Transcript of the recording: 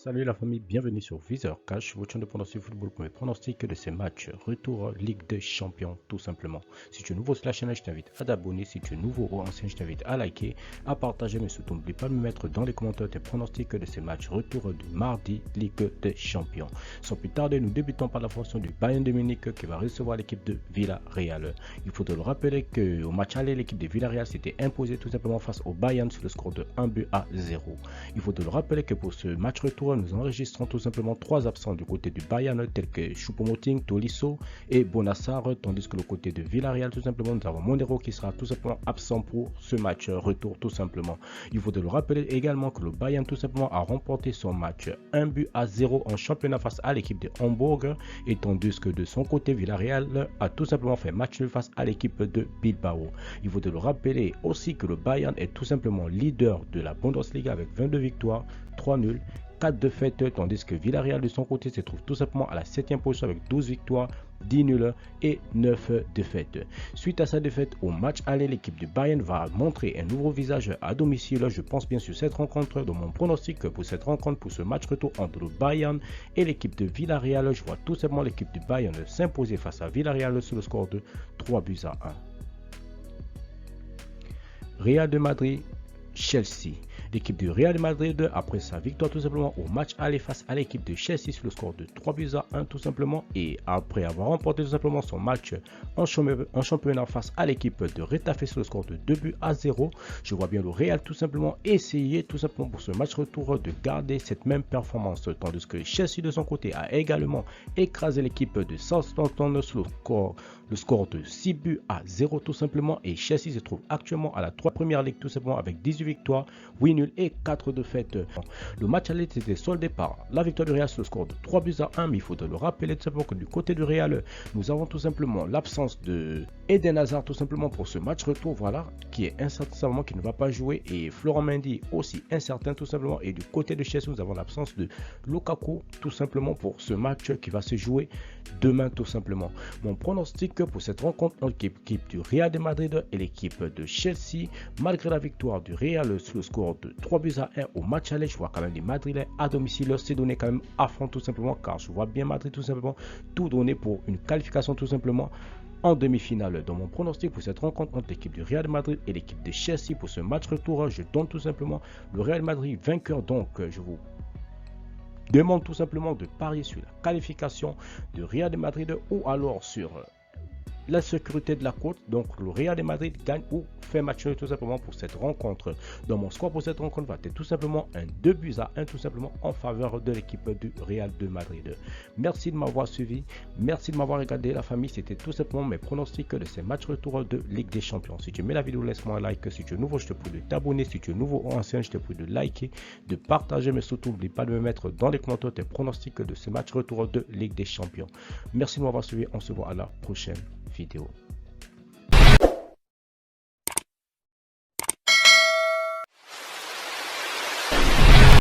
Salut la famille, bienvenue sur Viseur Cash, votre chaîne de pronostic football pour mes pronostics de ces matchs. Retour Ligue des Champions, tout simplement. Si tu es nouveau sur la chaîne, je t'invite à t'abonner. Si tu es nouveau ou ancien, je t'invite à liker, à partager, mais surtout n'oublie pas de me mettre dans les commentaires tes pronostics de ces matchs. Retour du mardi, Ligue des Champions. Sans plus tarder, nous débutons par la formation du Bayern de Munich qui va recevoir l'équipe de Villarreal. Il faut te le rappeler qu'au match aller, l'équipe de Villarreal s'était imposée tout simplement face au Bayern sur le score de 1-0. Il faut te le rappeler que pour ce match retour, nous enregistrons tout simplement 3 absents du côté du Bayern tels que Choupo-Moting, Tolisso et Bonassar, tandis que le côté de Villarreal tout simplement nous avons Monero qui sera tout simplement absent pour ce match retour tout simplement. Il faut te le rappeler également que le Bayern tout simplement a remporté son match 1-0 en championnat face à l'équipe de Hambourg, et tandis que de son côté Villarreal a tout simplement fait match nul face à l'équipe de Bilbao. Il faut te le rappeler aussi que le Bayern est tout simplement leader de la Bundesliga avec 22 victoires, 3 nuls, 4 défaites, tandis que Villarreal de son côté se trouve tout simplement à la 7e position avec 12 victoires, 10 nuls et 9 défaites. Suite à sa défaite au match aller, l'équipe du Bayern va montrer un nouveau visage à domicile. Je pense bien sur cette rencontre, dans mon pronostic pour cette rencontre, pour ce match retour entre le Bayern et l'équipe de Villarreal. Je vois tout simplement l'équipe du Bayern s'imposer face à Villarreal sur le score de 3-1. Real de Madrid, Chelsea. L'équipe du Real de Madrid, après sa victoire tout simplement au match aller face à l'équipe de Chelsea sur le score de 3-1 tout simplement, et après avoir remporté tout simplement son match en championnat face à l'équipe de Retafe sur le score de 2-0, je vois bien le Real tout simplement essayer tout simplement pour ce match retour de garder cette même performance, tandis que Chelsea de son côté a également écrasé l'équipe de Southampton sur le score de 6-0 tout simplement, et Chelsea se trouve actuellement à la 3 première ligue tout simplement avec 18 victoires, 8 nuls et 4 défaites. Le match aller était soldé par la victoire du Real sur le score de 3-1, mais il faut le rappeler tout simplement que du côté du Real, nous avons tout simplement l'absence de Eden Hazard tout simplement pour ce match retour, voilà, qui est incertain, qui ne va pas jouer, et Florent Mendy aussi incertain tout simplement, et du côté de Chelsea nous avons l'absence de Lukaku tout simplement pour ce match qui va se jouer demain tout simplement. Mon pronostic pour cette rencontre entre l'équipe du Real de Madrid et l'équipe de Chelsea, malgré la victoire du Real sur le score de 3-1 au match aller, je vois quand même les Madrilènes à domicile c'est donné quand même à fond tout simplement, car je vois bien Madrid tout simplement tout donner pour une qualification tout simplement en demi-finale. Dans mon pronostic pour cette rencontre entre l'équipe du Real Madrid et l'équipe de Chelsea pour ce match retour, je donne tout simplement le Real Madrid vainqueur. Donc je vous demande tout simplement de parier sur la qualification du Real de Madrid ou alors sur la sécurité de la côte. Donc le Real de Madrid gagne ou fait match tout simplement pour cette rencontre. Dans mon score pour cette rencontre va être tout simplement un 2-1 tout simplement en faveur de l'équipe du Real de Madrid. Merci de m'avoir suivi, merci de m'avoir regardé la famille. C'était tout simplement mes pronostics de ces matchs retour de Ligue des Champions. Si tu aimes la vidéo, laisse-moi un like. Si tu es nouveau, je te prie de t'abonner. Si tu es nouveau ou ancien, je te prie de liker, de partager, mais surtout n'oublie pas de me mettre dans les commentaires tes pronostics de ces matchs retour de Ligue des Champions. Merci de m'avoir suivi, on se voit à la prochaine vidéo.